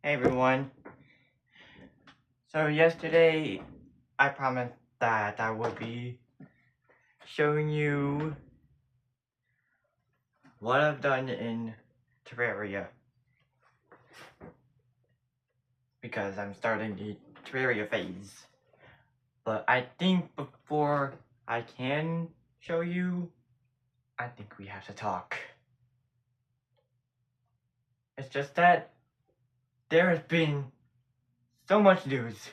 Hey everyone. So yesterday I promised that I would be showing you what I've done in Terraria, because I'm starting the Terraria phase. But I think before I can show you, I think we have to talk. It's just that there has been so much news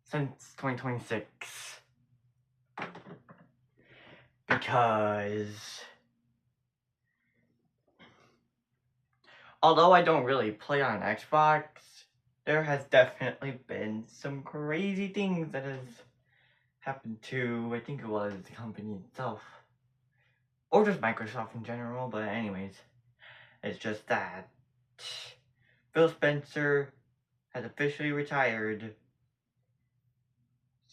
since 2026. Because although I don't really play on Xbox, there has definitely been some crazy things that has happened to, I think it was the company itself. Or just Microsoft in general, but anyways. It's just that Phil Spencer has officially retired.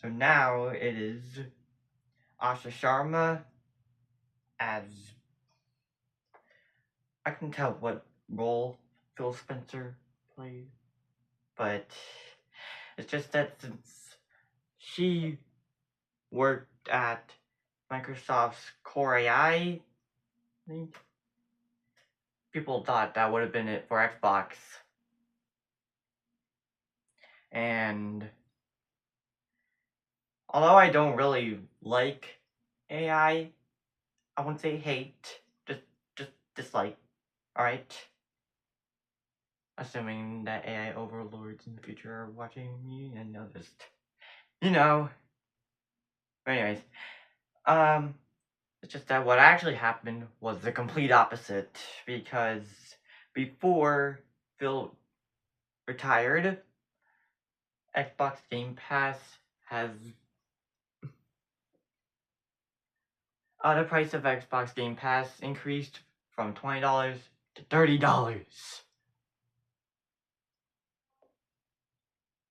So now it is Asha Sharma as, I can tell what role Phil Spencer played, but it's just that since she worked at Microsoft's Core AI, I think people thought that would have been it for Xbox. And although I don't really like AI, I wouldn't say hate, just dislike, alright? Assuming that AI overlords in the future are watching me and know this, you know. But anyways, it's just that what actually happened was the complete opposite, because before Phil retired, Xbox Game Pass has the price of Xbox Game Pass increased from $20 to $30.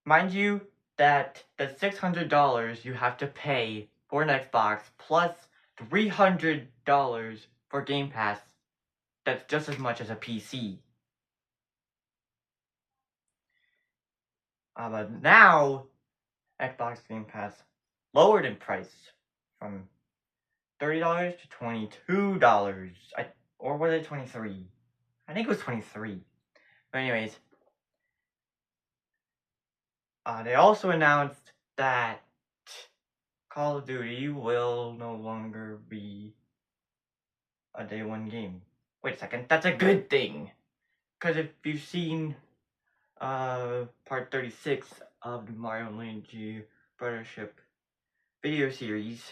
Mind you that the $600 you have to pay for an Xbox plus $300 for Game Pass, that's just as much as a PC. But now, Xbox Game Pass lowered in price from $30 to $22. Or was it 23? I think it was 23. But anyways, they also announced that Call of Duty will no longer be a day one game. Wait a second, that's a good thing! Because if you've seen part 36 of the Mario and Luigi Brothership video series,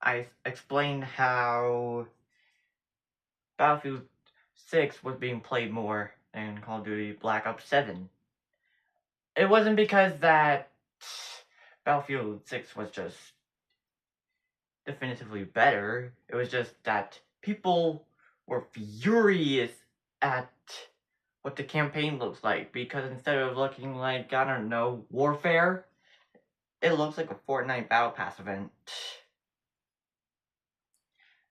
I explained how Battlefield 6 was being played more than Call of Duty Black Ops 7. It wasn't because that Battlefield 6 was just definitively better, it was just that people were furious at what the campaign looks like, because instead of looking like, I don't know, Warfare, it looks like a Fortnite Battle Pass event.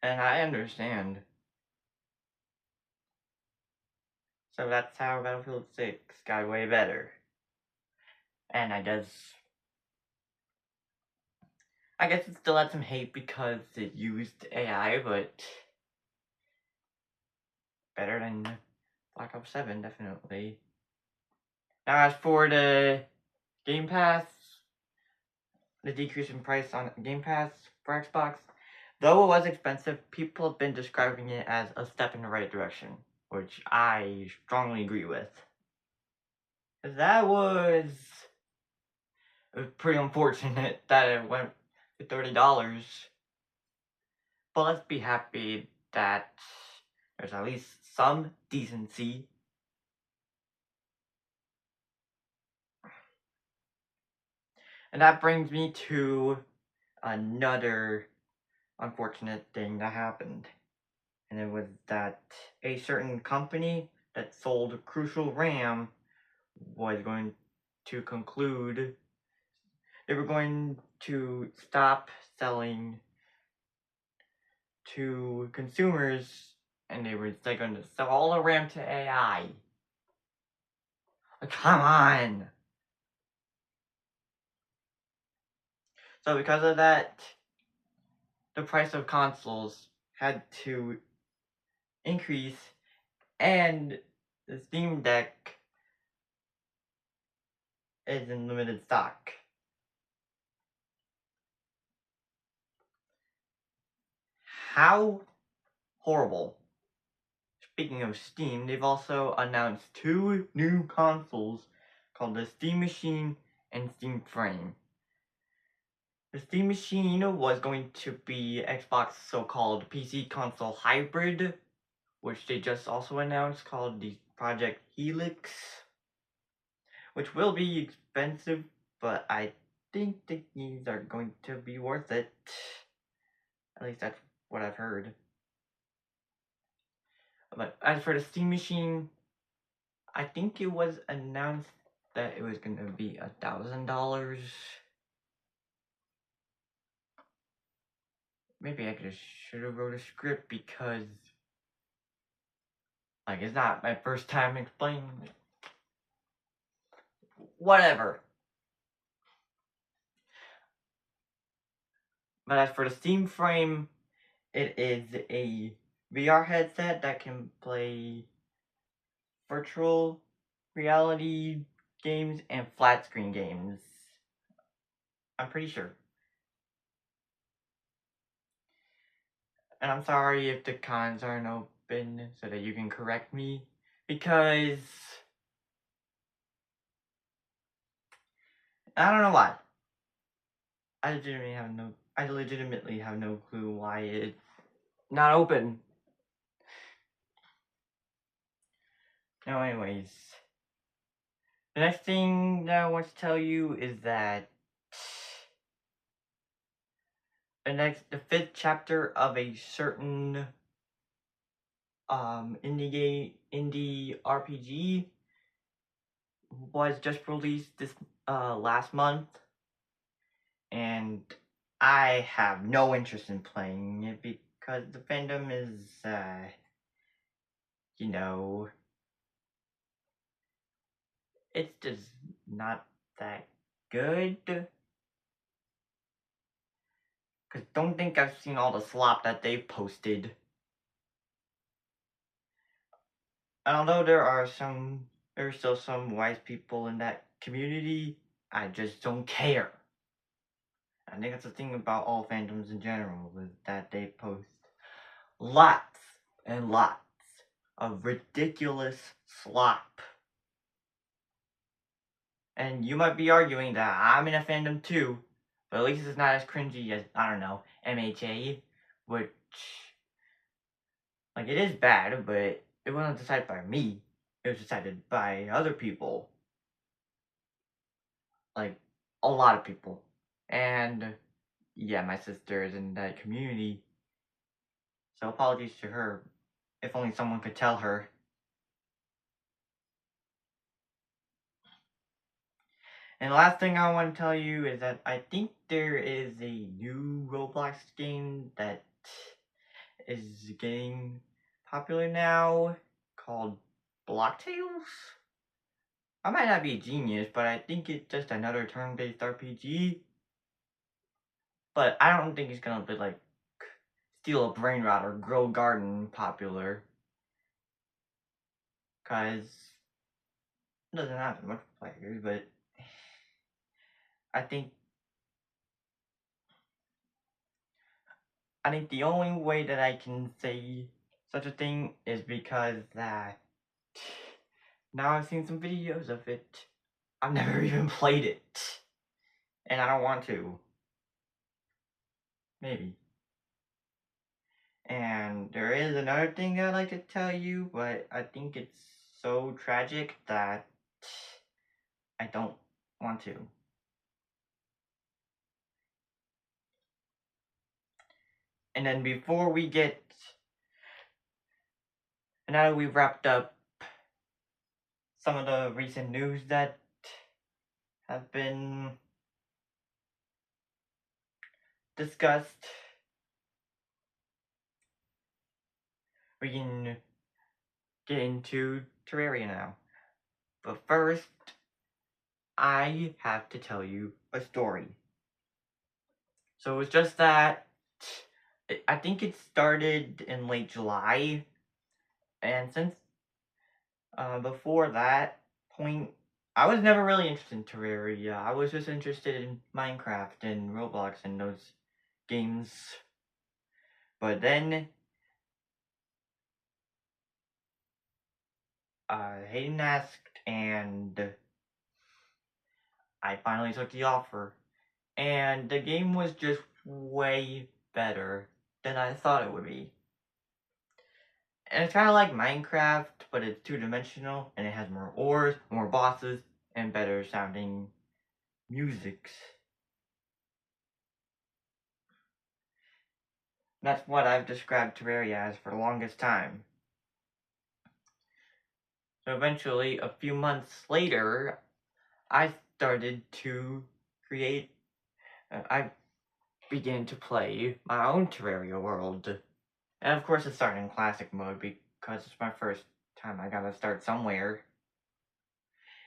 And I understand. So that's how Battlefield 6 got way better. And I guess it still had some hate because it used AI, but better than Black Ops 7, definitely. Now as for the Game Pass, the decrease in price on Game Pass for Xbox, though it was expensive, people have been describing it as a step in the right direction, which I strongly agree with. Because that was pretty unfortunate that it went to $30. But let's be happy that there's at least some decency. And that brings me to another unfortunate thing that happened. And it was that a certain company that sold Crucial RAM was going to conclude, they were going to stop selling to consumers, and they're going to sell all the RAM to AI. Come on! So because of that, the price of consoles had to increase, and the Steam Deck is in limited stock. How horrible. Speaking of Steam, they've also announced 2 new consoles called the Steam Machine and Steam Frame. The Steam Machine was going to be Xbox so-called PC console hybrid, which they just also announced, called the Project Helix, which will be expensive, but I think the games are going to be worth it. At least that's what I've heard. But as for the Steam Machine, I think it was announced that it was going to be $1,000. Maybe I should have wrote a script because, like, it's not my first time explaining it. Whatever. But as for the Steam Frame, it is a VR headset that can play virtual reality games and flat screen games. I'm pretty sure. And I'm sorry if the cons aren't open so that you can correct me, because I don't know why. I legitimately have no clue why it's not open. No, anyways. The next thing that I want to tell you is that the 5th chapter of a certain indie RPG was just released this last month, and I have no interest in playing it because the fandom is you know, it's just not that good. Because don't think I've seen all the slop that they've posted. And although there are still some wise people in that community, I just don't care. I think that's the thing about all fandoms in general, is that they post lots and lots of ridiculous slop. And you might be arguing that I'm in a fandom too, but at least it's not as cringy as, I don't know, MHA, which, like, it is bad, but it wasn't decided by me. It was decided by other people. Like, a lot of people. And, yeah, my sister is in that community, so apologies to her. If only someone could tell her. And the last thing I want to tell you is that I think there is a new Roblox game that is getting popular now called Block Tales. I might not be a genius, but I think it's just another turn-based RPG. But I don't think it's gonna be like Steal a Brain Rot or Grow Garden popular, cause it doesn't have much players. But I think the only way that I can say such a thing is because that now I've seen some videos of it. I've never even played it, and I don't want to. Maybe. And there is another thing I'd like to tell you, but I think it's so tragic that I don't want to. And then before we get, now that we've wrapped up some of the recent news that have been discussed, we can get into Terraria now. But first, I have to tell you a story. So it's just that I think it started in late July, and since before that point, I was never really interested in Terraria. I was just interested in Minecraft and Roblox and those games. But then Hayden asked, and I finally took the offer. And the game was just way better than I thought it would be. And it's kind of like Minecraft, but it's two-dimensional, and it has more ores, more bosses, and better sounding musics. That's what I've described Terraria as for the longest time. So eventually, a few months later, I started to create, I began to play my own Terraria world. And of course, it started in classic mode because it's my first time. I gotta start somewhere.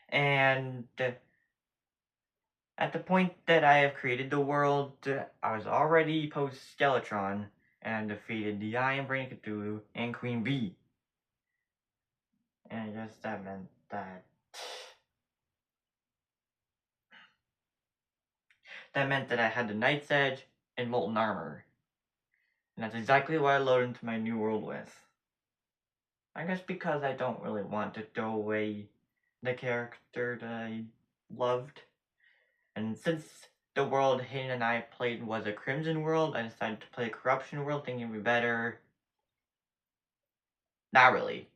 And at the point that I have created the world, I was already post-Skeletron and defeated the Iron Brain Cthulhu and Queen Bee. And I guess that meant that... That meant that I had the Knight's Edge and Molten Armor. And that's exactly what I loaded into my new world with. I guess because I don't really want to throw away the character that I loved. And since the world Hayden and I played was a Crimson world, I decided to play a Corruption world, thinking it would be better. Not really.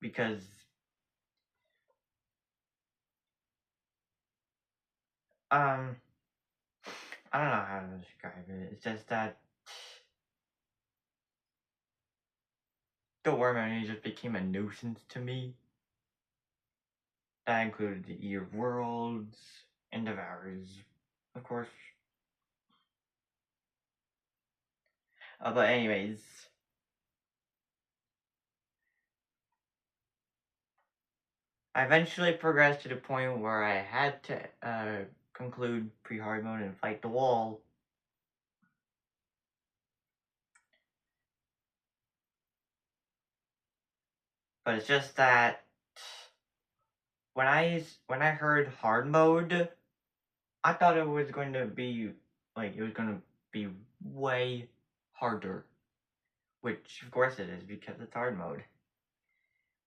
Because I don't know how to describe it. It's just that the worm enemy just became a nuisance to me. That included the Ear of Worlds and Devourers, of course. But anyways, I eventually progressed to the point where I had to conclude pre-hard mode and fight the wall. But it's just that when I heard hard mode, I thought it was going to be way harder, which of course it is because it's hard mode.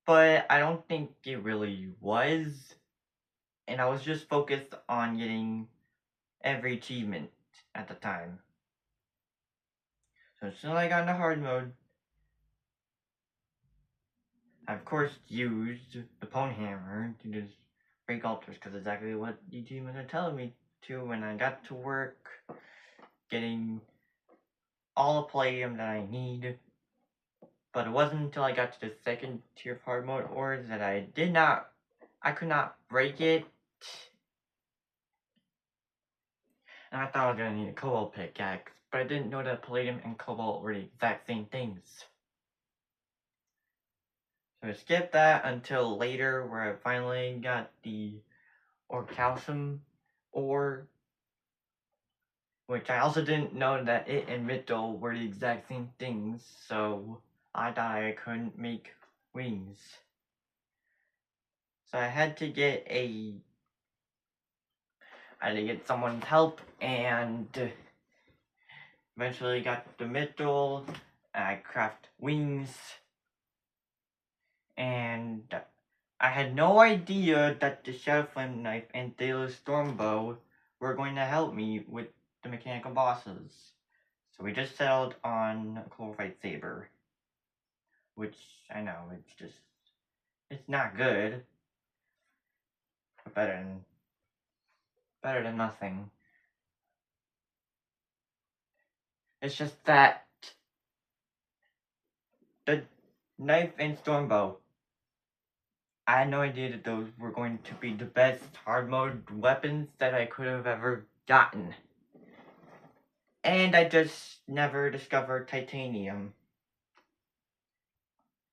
But I don't think it really was, and I was just focused on getting every achievement at the time. So as soon as I got into hard mode, I of course used the Pwn Hammer to just break altars, because exactly what YouTube was telling me to when I got to work, getting all the palladium that I need. But it wasn't until I got to the second tier of hard mode ores that I could not break it. And I thought I was gonna need a cobalt pickaxe, but I didn't know that palladium and cobalt were the exact same things. So I skipped that until later, where I finally got the calcium ore, which I also didn't know that it and Mithril were the exact same things, so I thought I couldn't make wings. So I had to get someone's help, and eventually got the Mithril, and I craft wings, and I had no idea that the Shadow Flame Knife and Thalos Stormbow were going to help me with the mechanical bosses. So we just settled on a Chlorophyte Saber, which I know, it's not good, but better than nothing. It's just that the knife and Stormbow, I had no idea that those were going to be the best hard mode weapons that I could have ever gotten. And I just never discovered titanium,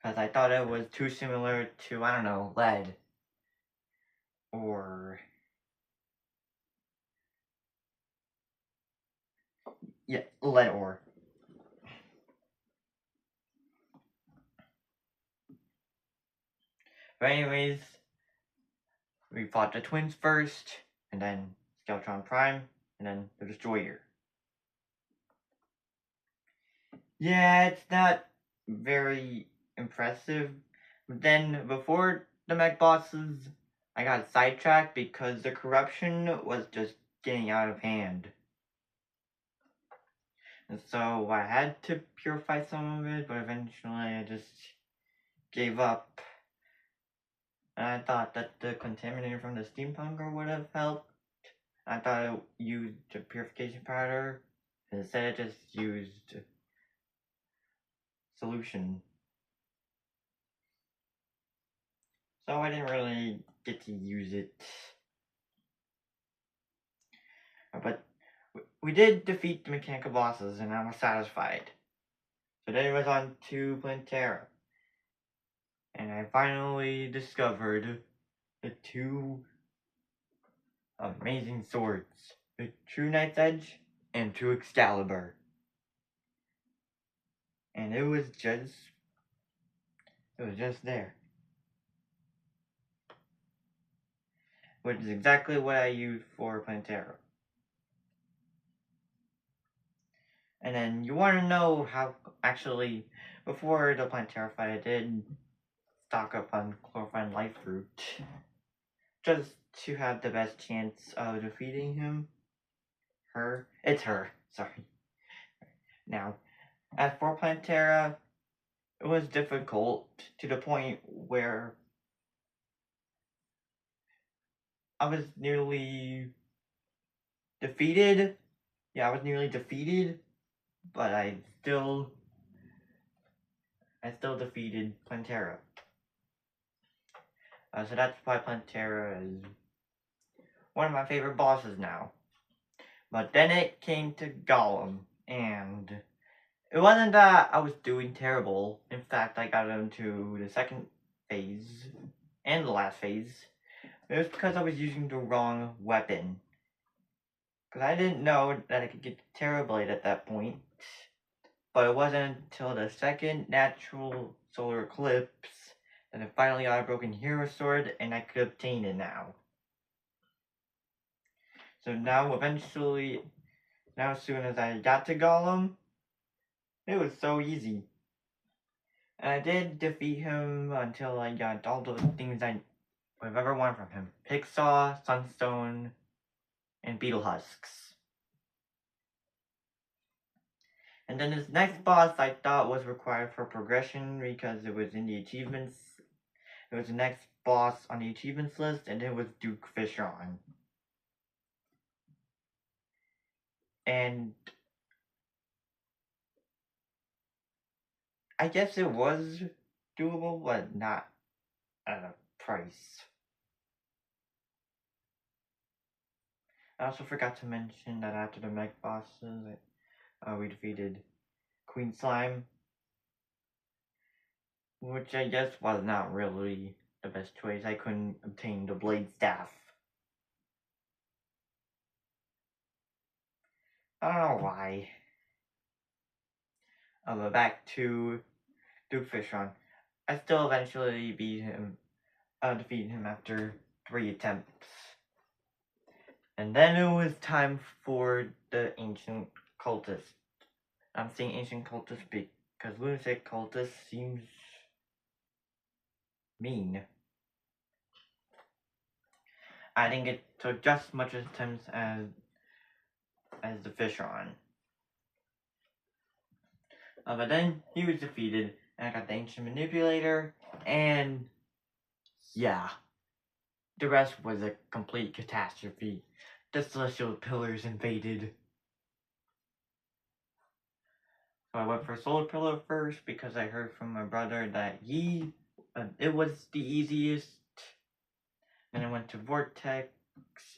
because I thought it was too similar to, I don't know, lead. or yeah, lead ore. But anyways, we fought the twins first, and then Skeletron Prime, and then the Destroyer. Yeah, it's not very impressive. But then before the mech bosses, I got sidetracked because the corruption was just getting out of hand. And so I had to purify some of it, but eventually I just gave up. And I thought that the contaminator from the steampunker would have helped. I thought it used a purification powder. Instead, it just used solution. So I didn't really get to use it. But we did defeat the mechanical bosses, and I was satisfied. So then it was on to Plantera. And I finally discovered the two amazing swords. The True Knight's Edge and True Excalibur. And it was just there. Which is exactly what I used for Plantera. And then you want to know how, actually, before the Plantera fight, I did stock up on Chlorophine Life Fruit. Just to have the best chance of defeating him. It's her, sorry. Now, as for Plantera, it was difficult to the point where I was nearly defeated. Yeah, I was nearly defeated, but I still defeated Plantera. So that's why Plantera is one of my favorite bosses now. But then it came to Golem, and it wasn't that I was doing terrible. In fact, I got into the second phase and the last phase. It was because I was using the wrong weapon. Because I didn't know that I could get the Terra Blade at that point. But it wasn't until the second natural solar eclipse that I finally got a broken hero sword and I could obtain it now. So now eventually, now as soon as I got to Golem, it was so easy. And I did defeat him until I got all the things I've ever wanted from him. Pixaw, Sunstone, and Beetle Husks. And then this next boss I thought was required for progression because it was in the achievements. It was the next boss on the achievements list, and it was Duke Fishron. And I guess it was doable, but not at a price. I also forgot to mention that after the mech bosses, we defeated Queen Slime, which I guess was not really the best choice. I couldn't obtain the Blade Staff. I don't know why. But back to Duke Fishron. I still eventually beat him, defeated him after 3 attempts. And then it was time for the Ancient Cultist. I'm saying Ancient Cultist because Lunatic Cultist seems mean. I think it took just as much attempts as the Fishron. But then he was defeated, and I got the Ancient Manipulator, and yeah. The rest was a complete catastrophe. The Celestial Pillars invaded. So I went for Solar Pillar first because I heard from my brother that it was the easiest. Then I went to Vortex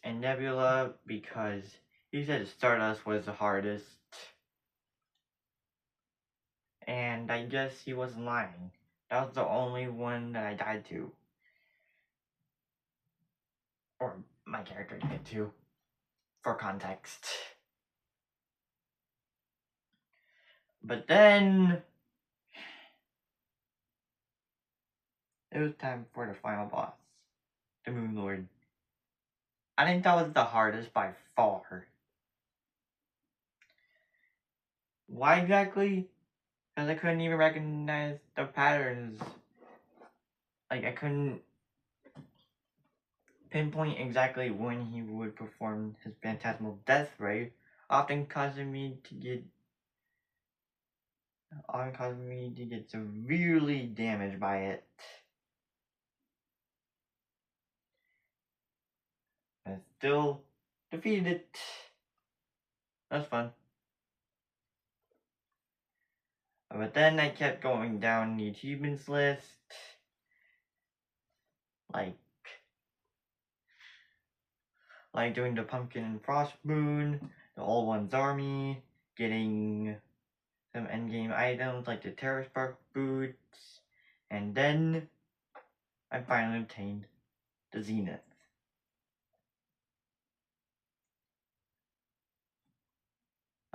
and Nebula because he said Stardust was the hardest. And I guess he wasn't lying. That was the only one that I died to. or my character did it too, for context. But then it was time for the final boss, the Moon Lord. I think that was the hardest by far. Why exactly? Because I couldn't even recognize the patterns. Like, I couldn't pinpoint exactly when he would perform his phantasmal death ray, often causing me to get severely damaged by it. I still defeated it. That's fun. But then I kept going down the achievements list, like doing the Pumpkin and Frost Moon, the All One's Army, getting some endgame items like the Terra Spark boots, and then I finally obtained the Zenith.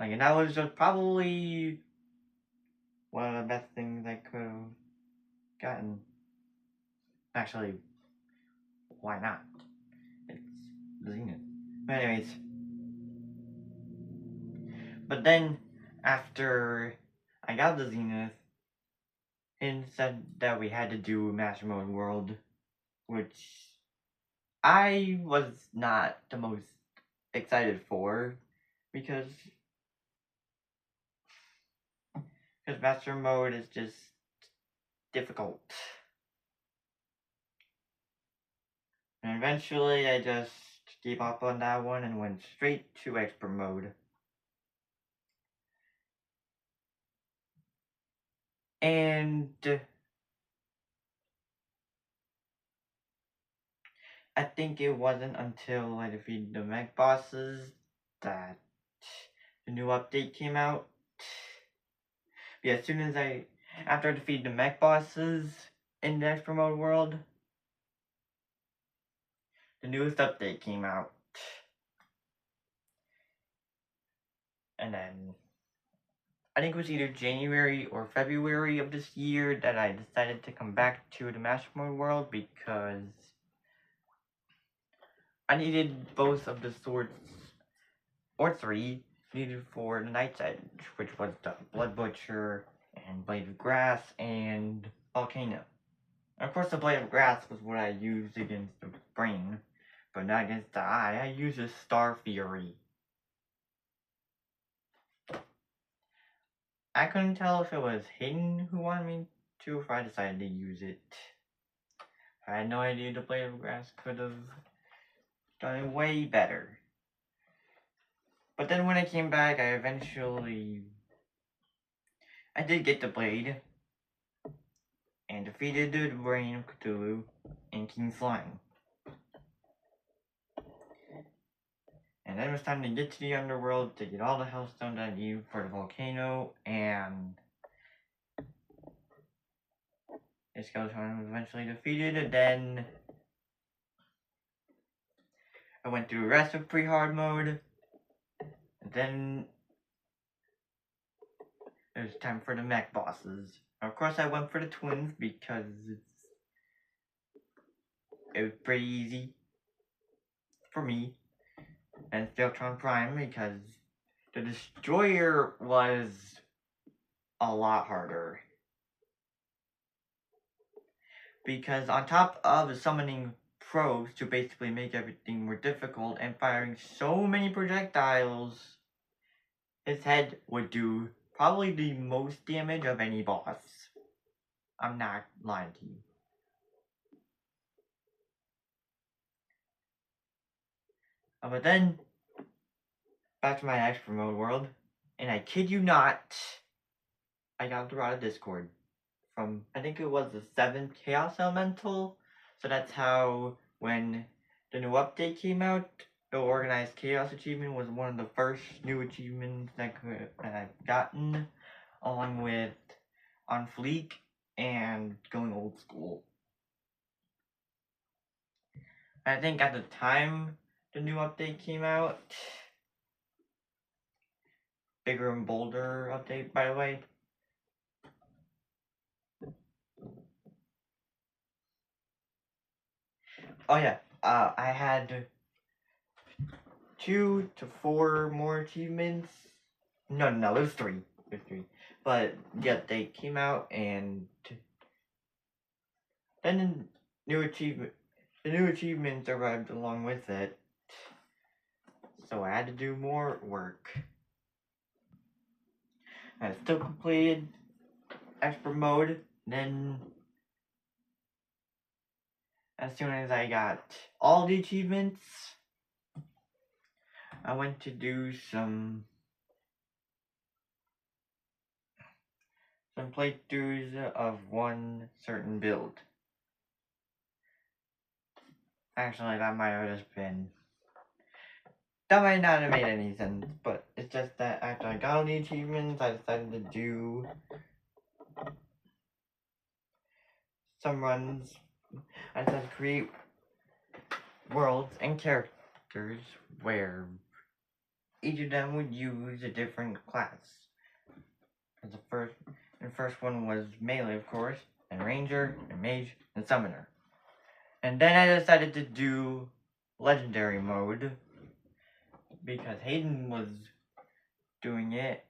Like, and that was just probably one of the best things I could have gotten. Actually, why not? It's the Zenith. But anyways. But then, after I got the Zenith, it said that we had to do Master Mode World, which I was not the most excited for, because Master Mode is just difficult. And eventually I just gave up on that one and went straight to Expert Mode. And I think it wasn't until I defeated the mech bosses that the new update came out. Yeah, as soon as after I defeated the mech bosses in the Expert Mode world, the newest update came out. And then I think it was either January or February of this year that I decided to come back to the Master Mode world, because I needed both of the swords, or three, needed for the Night's Edge, which was the Blood Butcher, and Blade of Grass, and Volcano. And of course, the Blade of Grass was what I used against the Brain, but not against the Eye. I used a Star Fury. I couldn't tell if it was Hayden who wanted me to, if I decided to use it. I had no idea the Blade of Grass could have done it way better. But then when I came back, I did get the Blade, and defeated the Brain of Cthulhu and King Slime. And then it was time to get to the Underworld to get all the Hellstones I needed for the volcano, and the Skeleton was eventually defeated, and then I went through the rest of pre-hard mode, and then it was time for the mech bosses. Of course, I went for the twins because it was pretty easy for me, and Skeletron Prime because the Destroyer was a lot harder. Because on top of summoning probes to basically make everything more difficult and firing so many projectiles, his head would do probably the most damage of any boss. I'm not lying to you. But then, back to my Expert Mode world, and I kid you not, I got through out of Discord from, I think it was the 7th Chaos Elemental. So that's how, when the new update came out, the Organized Chaos achievement was one of the first new achievements that I've gotten, along with On Fleek and Going Old School. I think at the time the new update came out, bigger and bolder update, by the way. Oh yeah, I had 2 to 4 more achievements. No, it was 3. It was 3. But yeah, they came out, and then the new achievements arrived along with it. So I had to do more work. I still completed expert mode. Then, as soon as I got all the achievements, I went to do some playthroughs of one certain build. Actually, that might not have made any sense, but it's just that after I got all the achievements, I decided to do some runs. I decided to create worlds and characters where each of them would use a different class. The first one was melee, of course, and ranger, and mage, and summoner. And then I decided to do legendary mode because Hayden was doing it,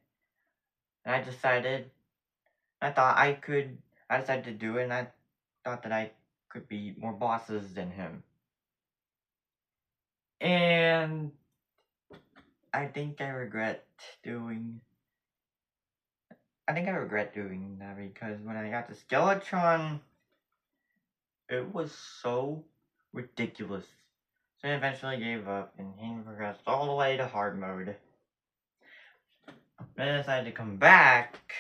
and I decided to do it, and I thought that I could beat more bosses than him. And I think I regret doing that because when I got the Skeletron, it was so ridiculous. So I eventually gave up and he progressed all the way to hard mode. Then I decided to come back,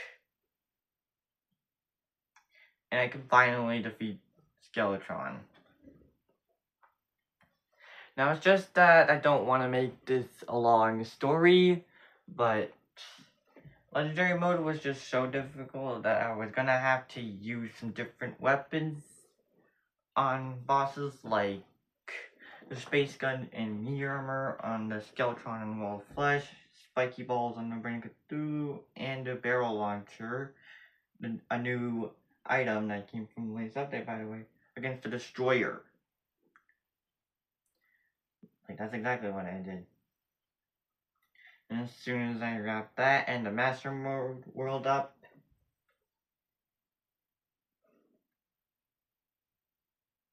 and I could finally defeat Skeletron. Now it's just that I don't want to make this a long story, but legendary mode was just so difficult that I was gonna have to use some different weapons on bosses, like the space gun and meteor armor on the Skeletron and Wall of Flesh, spiky balls on the Brain of Cthulhu, and a barrel launcher, a new item that came from the latest update, by the way, against the Destroyer. Like, that's exactly what I did. And as soon as I wrapped that and the Master Mode world up,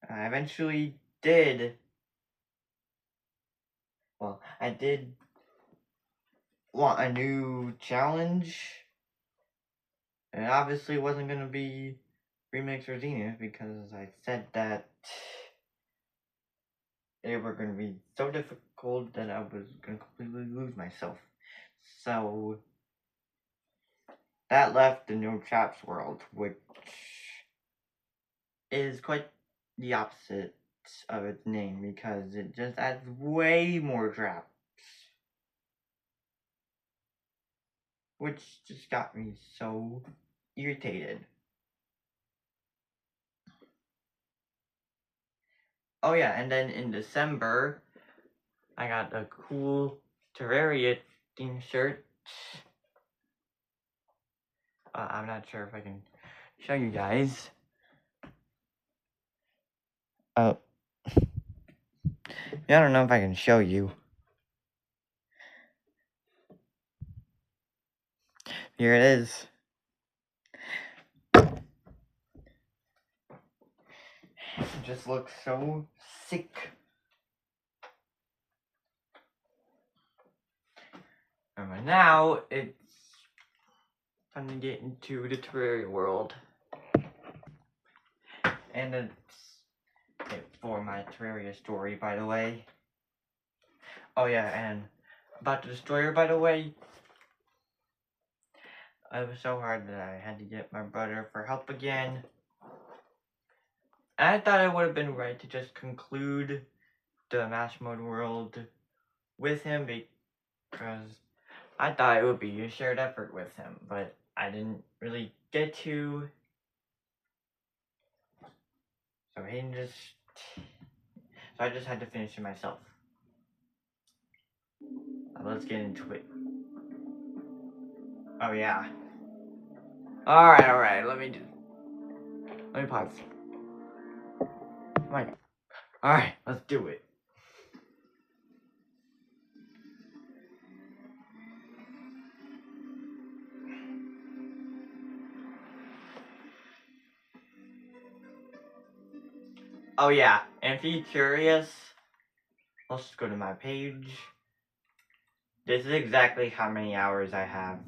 I eventually did. Well, I did want a new challenge. And it obviously wasn't going to be Remix or Zenith because I said that they were going to be so difficult that I was going to completely lose myself. So that left the No Traps world, which is quite the opposite of its name because it just adds way more traps, which just got me so irritated. Oh yeah, and then in December, I got a cool Terraria theme shirt. I'm not sure if I can show you guys. I don't know if I can show you. Here it is. It just looks so sick. And now it's time to get into the Terraria world. And it's it for my Terraria story, by the way. Oh yeah, and about the Destroyer, by the way. It was so hard that I had to get my brother for help again. And I thought it would have been right to just conclude the Master Mode world with him because I thought it would be a shared effort with him, but I didn't really get to. So So I just had to finish it myself. Let's get into it. Oh yeah. Alright, let me pause. Right. Alright, let's do it. Oh yeah, and if you're curious, let's just go to my page. This is exactly how many hours I have.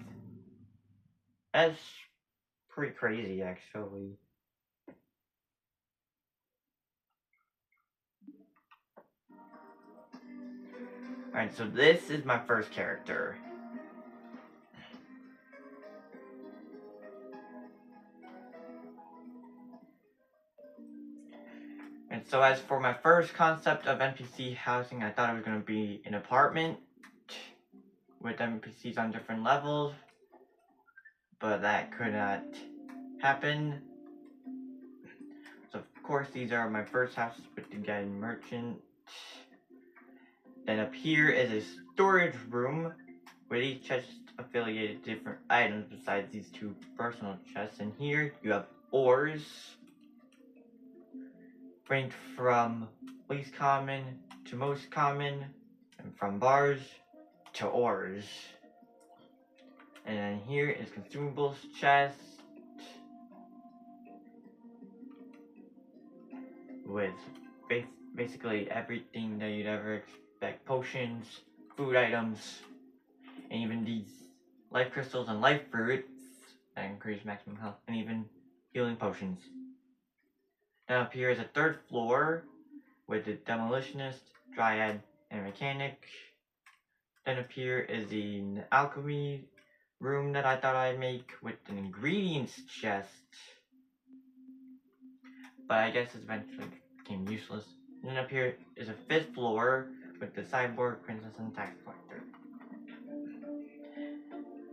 That's pretty crazy, actually. Alright, so this is my first character. And so as for my first concept of NPC housing, I thought it was going to be an apartment with NPCs on different levels, but that could not happen. So of course these are my first houses with the guy merchant. Then up here is a storage room with each chest affiliated to different items besides these two personal chests. And here you have ores, ranked from least common to most common, and from bars to ores. And then here is consumables chest with basically everything that you'd ever expect: potions, food items, and even these life crystals and life fruits that increase maximum health, and even healing potions. Now up here is a third floor with the demolitionist, dryad, and mechanic. Then up here is the alchemy room that I thought I'd make with an ingredients chest, but I guess it eventually became useless. And then up here is a fifth floor with the cyborg, princess, and tax collector.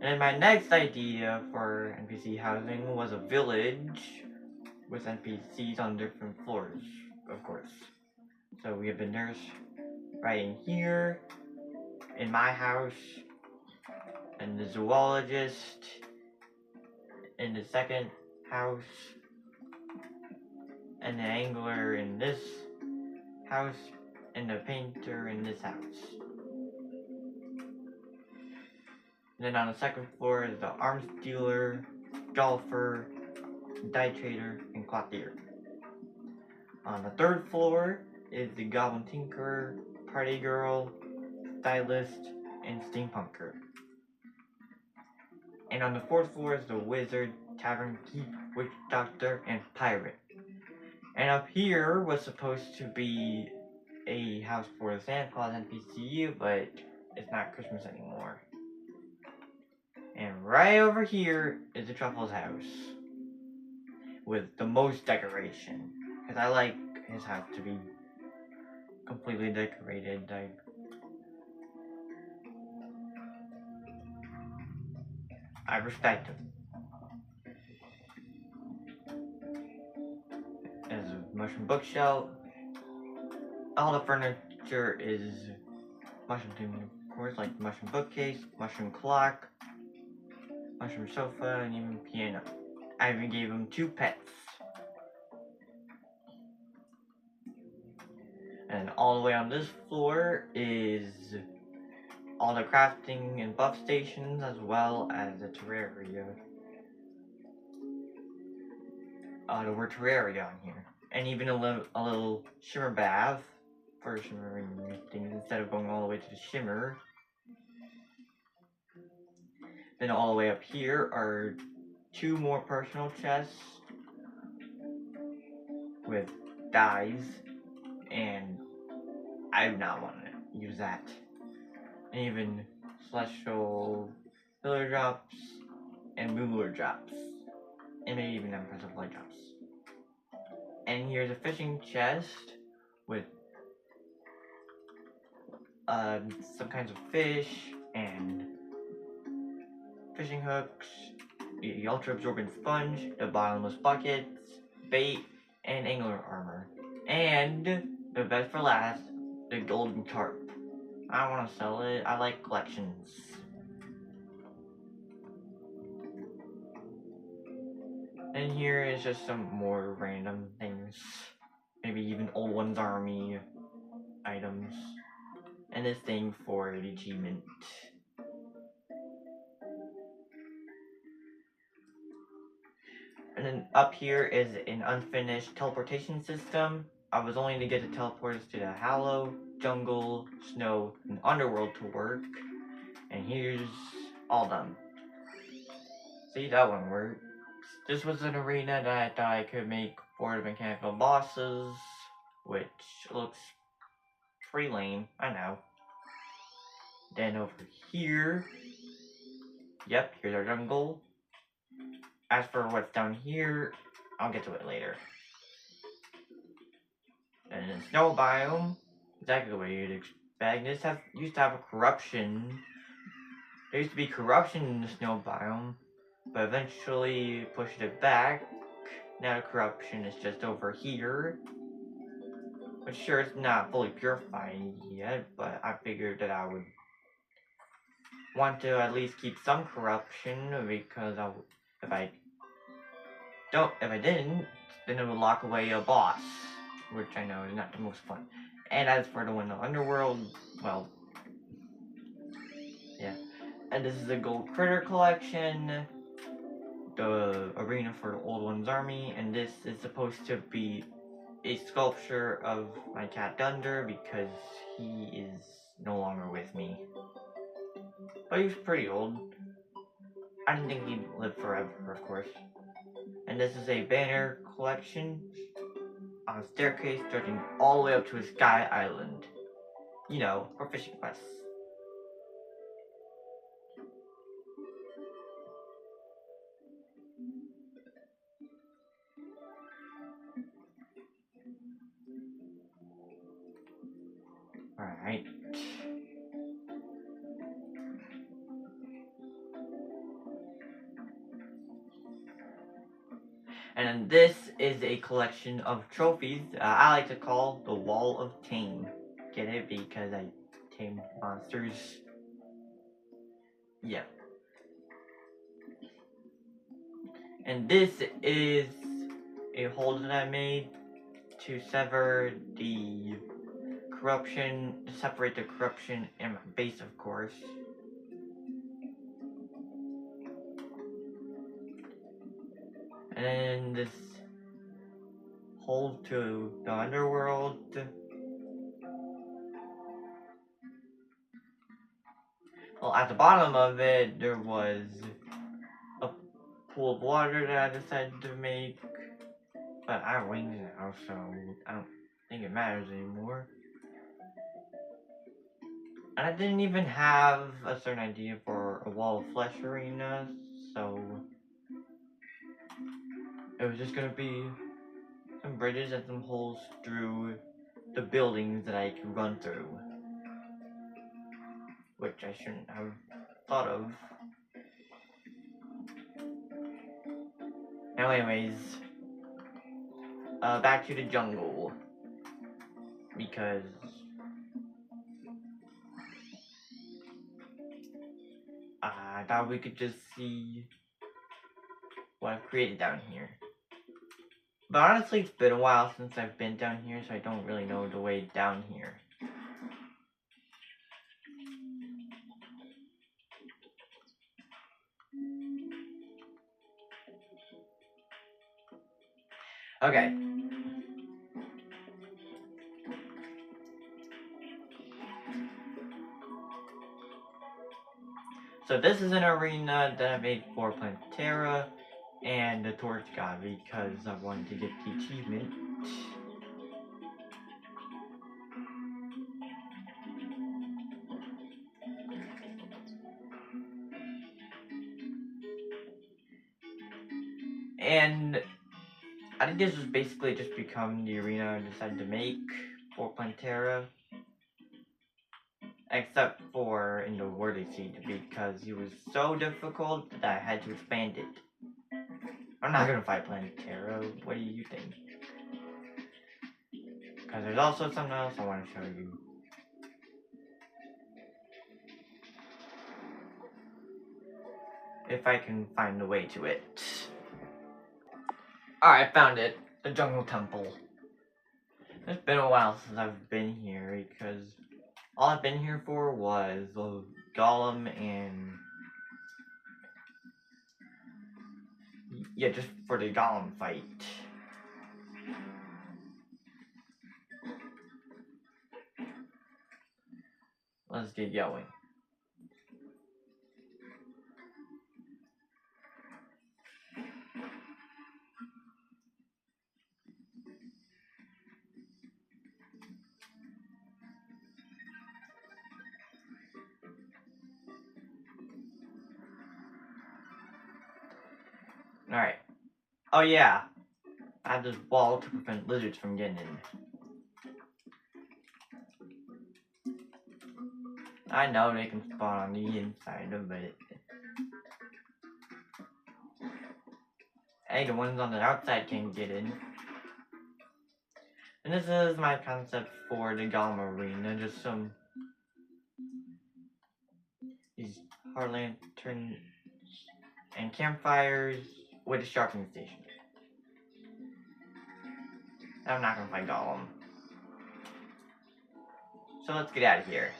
And then my next idea for NPC housing was a village with NPCs on different floors, of course. So we have the nurse right in here, in my house, and the zoologist in the second house, and the angler in this house, and the painter in this house. And then on the second floor is the arms dealer, golfer, dye trader, and clothier. On the third floor is the goblin tinkerer, party girl, stylist, and steampunker. And on the fourth floor is the wizard, tavern keep, witch doctor, and pirate. And up here was supposed to be a house for the Santa Claus NPC, but it's not Christmas anymore. And right over here is the Truffles house with the most decoration, because I like his house to be completely decorated. I respect him. There's a mushroom bookshelf. All the furniture is mushroom themed, of course, like mushroom bookcase, mushroom clock, mushroom sofa, and even piano. I even gave him 2 pets. And all the way on this floor is all the crafting and buff stations, as well as the Terraria. The word Terraria on here. And even a little shimmer bath for shimmering things instead of going all the way to the shimmer. Then all the way up here are 2 more personal chests with dyes, and I do not want to use that. And even celestial pillar drops and moon lure drops, and maybe even Empress of Light drops. And here's a fishing chest with some kinds of fish and fishing hooks, the ultra absorbent sponge, the bottomless buckets, bait, and angler armor. And the best for last, the golden tarp. I don't want to sell it. I like collections. And here is just some more random things. Maybe even Old One's Army items. And this thing for the achievement. And then up here is an unfinished teleportation system. I was only to get the teleporters to the Hallow, Jungle, Snow, and Underworld to work. And here's all done. See, that one works. This was an arena that I thought I could make for the mechanical bosses, which looks pretty lame, I know. Then over here, yep, here's our jungle. As for what's down here, I'll get to it later. And the snow biome, exactly what you'd expect. This used to have a corruption. There used to be corruption in the snow biome, but eventually pushed it back. Now the corruption is just over here. But sure, it's not fully purified yet, but I figured that I would want to at least keep some corruption, because if I didn't, then it would lock away a boss, which I know is not the most fun. And as for the one in the underworld, well, yeah. And this is a gold critter collection, the arena for the Old One's Army, and this is supposed to be a sculpture of my cat Dunder because he is no longer with me. But he was pretty old. I didn't think he'd live forever, of course. And this is a banner collection on a staircase stretching all the way up to a sky island. You know, for fishing quests. Alright. And then this is a collection of trophies I like to call the Wall of Tame. Get it? Because I tame monsters. Yeah. And this is a hole that I made to sever the corruption, to separate the corruption in my base, of course. And then this hole to the underworld. Well, at the bottom of it, there was a pool of water that I decided to make. But I have wings now, so I don't think it matters anymore. And I didn't even have a certain idea for a Wall of Flesh arena, so it was just gonna be some bridges and some holes through the buildings that I could run through. Which I shouldn't have thought of. Now anyways, back to the jungle. Because I thought we could just see what I've created down here. But honestly, it's been a while since I've been down here, so I don't really know the way down here. Okay. So this is an arena that I made for Terraria and the Torch God because I wanted to get the achievement. And I think this was basically just become the arena I decided to make for Plantera. Except for in the Worthy Seed, because it was so difficult that I had to expand it. I'm not gonna fight Plantera, what do you think? Because there's also something else I want to show you. If I can find the way to it. Alright, I found it. The Jungle Temple. It's been a while since I've been here because all I've been here for was the Golem and... yeah, just for the Golem fight. Let's get going. Alright. Oh yeah. I have this wall to prevent lizards from getting in. I know they can spawn on the inside of it. Hey, the ones on the outside can't get in. And this is my concept for the Golem Arena. Just some... these hard lanterns and campfires with a sharpening station. I'm not gonna fight Golem. So let's get out of here.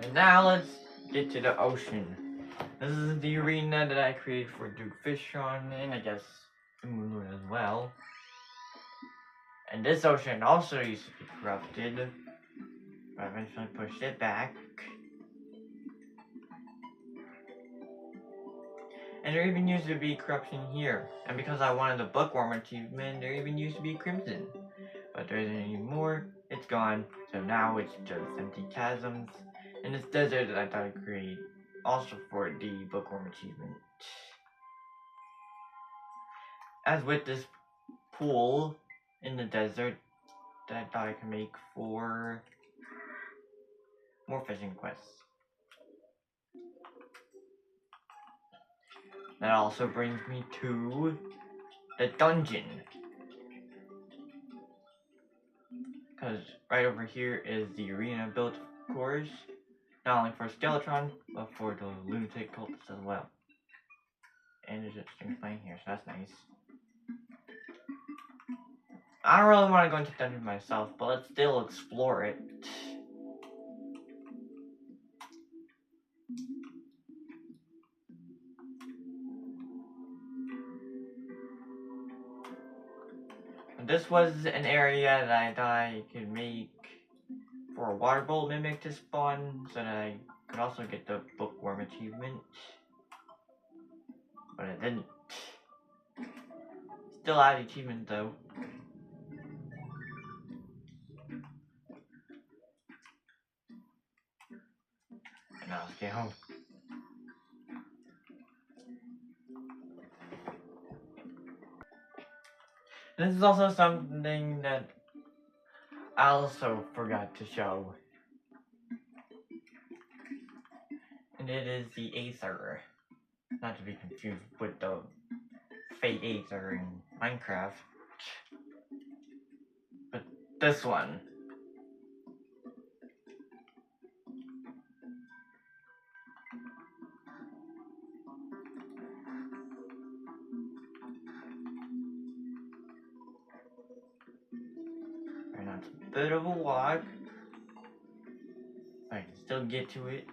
And now let's get to the ocean. This is the arena that I created for Duke Fishon, and I guess the Moon as well. And this ocean also used to be corrupted, but I eventually pushed it back. And there even used to be corruption here. And because I wanted the bookworm achievement, there even used to be crimson. But there isn't anymore, it's gone, so now it's just empty chasms. And this desert that I thought I'd create, also for the bookworm achievement. As with this pool in the desert that I thought I could make for more fishing quests. That also brings me to the dungeon. Because right over here is the arena built, of course. Not only for Skeletron, but for the lunatic cultists as well. And there's just things playing here, so that's nice. I don't really want to go into the dungeon myself, but let's still explore it. This was an area that I thought I could make for a water bolt mimic to spawn, so that I could also get the bookworm achievement. But I didn't. Still have the achievement though. And now let's get home. This is also something that I also forgot to show. And it is the Aether. Not to be confused with the Fate Aether in Minecraft. But this one. Right now it's a bit of a walk. I can still get to it.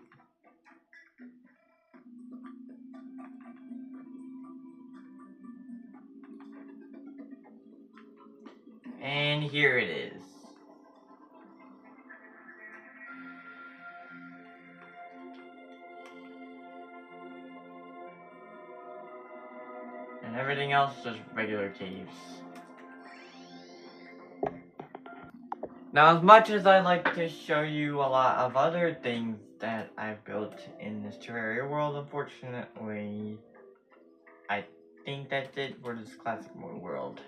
And here it is. And everything else is just regular caves. Now, as much as I like to show you a lot of other things that I've built in this Terraria world, unfortunately, I think that's it for this classic mode world.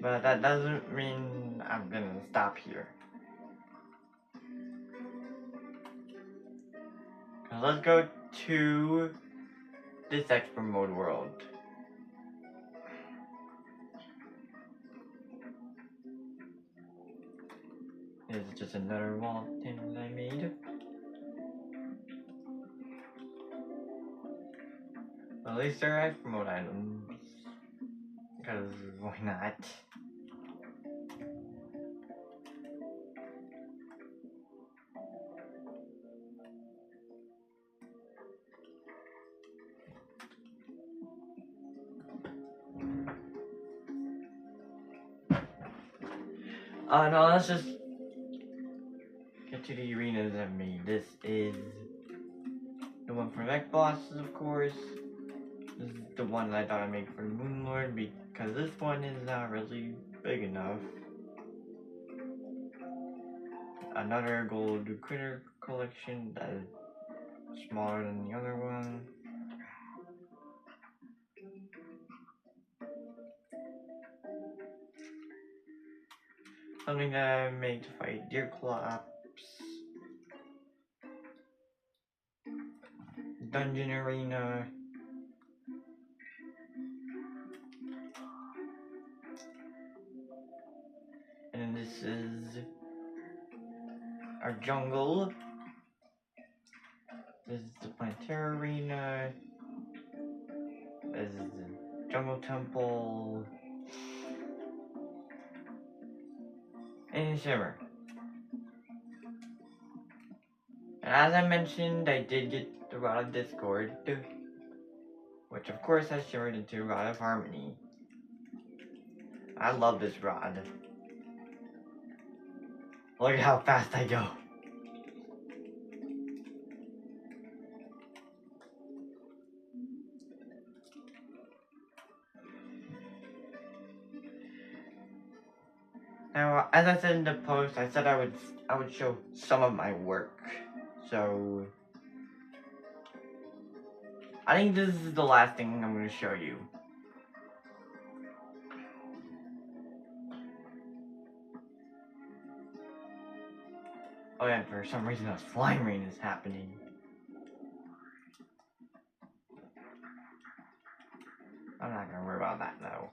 But that doesn't mean I'm gonna stop here. Now let's go to this expert mode world. This is just another wall thing that I made. At least they're expert mode items. Because why not? No, let's just get to the arenas I've made. This is the one for mech bosses, of course. This is the one that I thought I'd make for the Moon Lord because this one is not really big enough. Another gold critter collection that is smaller than the other one. Something that I made to fight Deerclops. Dungeon arena. And then this is our jungle. This is the Planetary arena. This is the jungle temple. And Shimmer. And as I mentioned, I did get the Rod of Discord, which of course has shimmered into Rod of Harmony. I love this rod. Look at how fast I go. Now, as I said in the post, I said I would show some of my work. So I think this is the last thing I'm going to show you. Oh yeah, for some reason a slime rain is happening. I'm not going to worry about that though.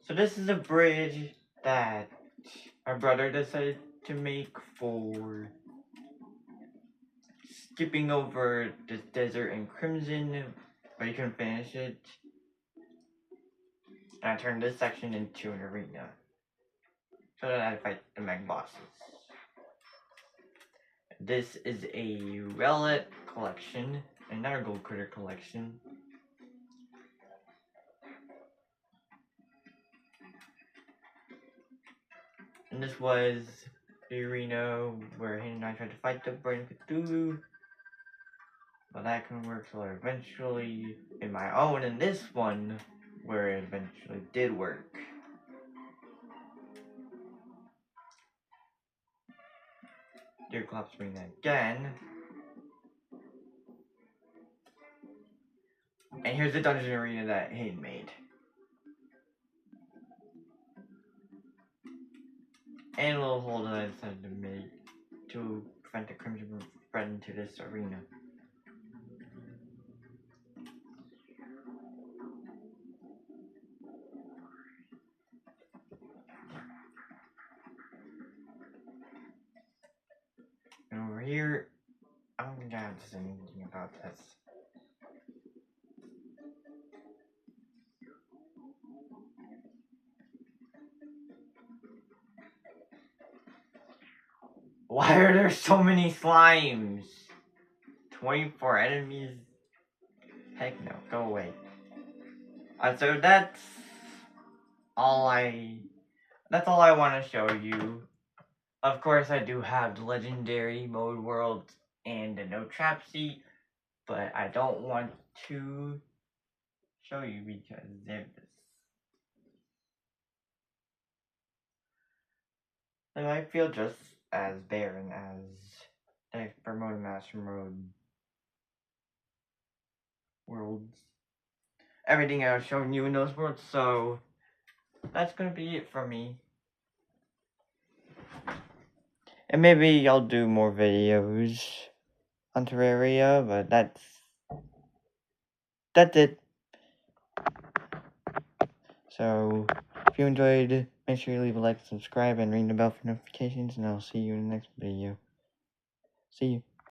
So this is a bridge that my brother decided to make for skipping over this desert in Crimson, but he couldn't finish it. And I turned this section into an arena, so that I'd fight the mech bosses. This is a relic collection, another gold critter collection. And this was the arena where he and I tried to fight the Brain Cthulhu. But that couldn't work, so I eventually made my own in this one, where it eventually did work. Deerclops arena again. And here's the dungeon arena that Hayden made. And a little hole that I decided to make to prevent the crimson from spreading into this arena. And over here, I don't think I have to say anything about this. Why are there so many slimes? 24 enemies? Heck no, go away. So that's all I want to show you. Of course, I do have the legendary mode world and the no trap seat, but I don't want to show you because there's this. They might feel just as barren as the expert mode and master mode worlds. Everything I've shown you in those worlds, so that's gonna be it for me. And maybe I'll do more videos on Terraria, but that's it. So, if you enjoyed, make sure you leave a like, subscribe, and ring the bell for notifications, and I'll see you in the next video. See you.